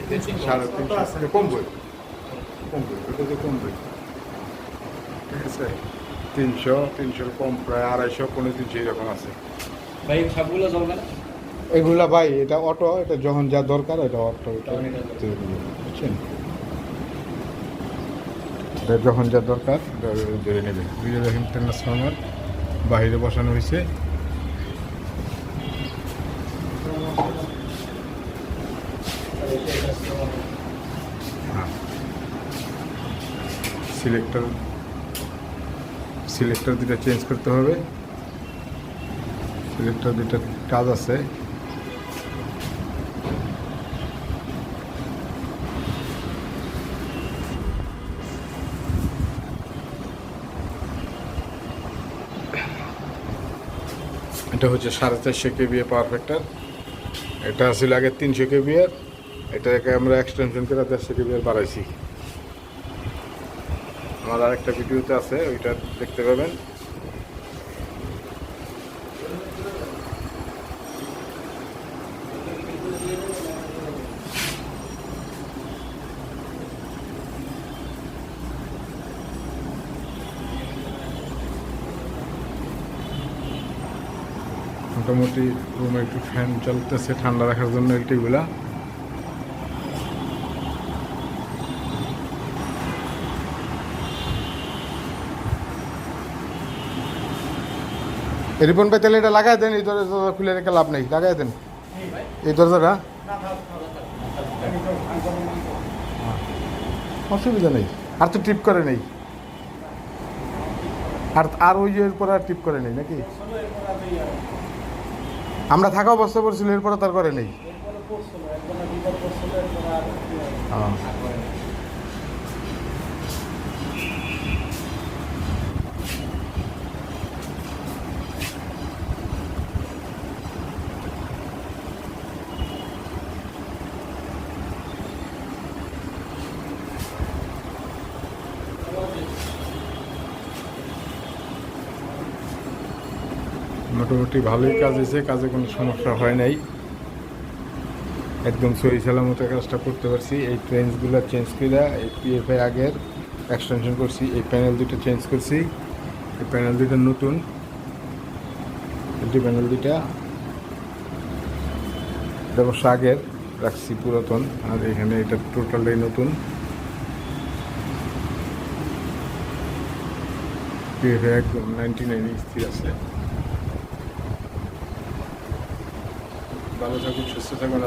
350 কমবে, ওটা তো কমবে। ঠিক আছে, 300 কম, প্রায় 250 300 এরকম আছে ভাই সবগুলো চলবে না? এগুলা ভাই। এটা অটো, এটা যখন যা দরকার এটা অটো, বুঝছেন? এটা যখন যা দরকার ধরে নেবে। দুইটা দেখেন ট্রান্সফর্মার বাহিরে বসানো হয়েছে। সিলেক্টর দুটা চেঞ্জ করতে হবে। সিলেক্টর দুটা কাজ আছে। এটা হচ্ছে 450 কেভিএ পাওয়ার ফ্যাক্টর। এটা ছিল আগে 300 কেভিএর, এটাকে আমরা এক্সটেনশন করে 150 কেভিএর বাড়াইছি। আমার আরেকটা ভিডিওতে আছে, ওইটা দেখতে পাবেন। মোটামুটি রুমে একটু ফ্যান চলতেছে ঠান্ডা রাখার জন্য এলটিগুলা। রিপন ভাই তাহলে এটা লাগাই দেন, এই দরজা খুলে রেখে লাভ নেই, লাগাই দেন এই দরজাটা। অসুবিধা নেই, আর তো টিপ করে নেই, আর ওই যে এরপর আর টিপ করে নেই নাকি? আমরা থাকা অবস্থা করছিল, এরপরে তার করে নেই। হ্যাঁ, মোটামুটি ভালোই কাজ হয়েছে, কাজে কোনো সমস্যা হয় নাই, একদম সহি সালামতো কাজটা করতে পারছি। এই ট্রেন্সগুলো চেঞ্জ করে এই পিএফআই আগের এক্সটেনশন করছি, এই প্যানেল দুটো চেঞ্জ করছি, এই প্যানেল দুটো নতুন, এই প্যানেল দুটা অবশ্য আগের রাখছি পুরাতন, আর এখানে এটা টোটালটাই নতুন। পিএফআই একদম 99 স্থির আছে। ভালো থাকুন, সুস্থ থাকুন।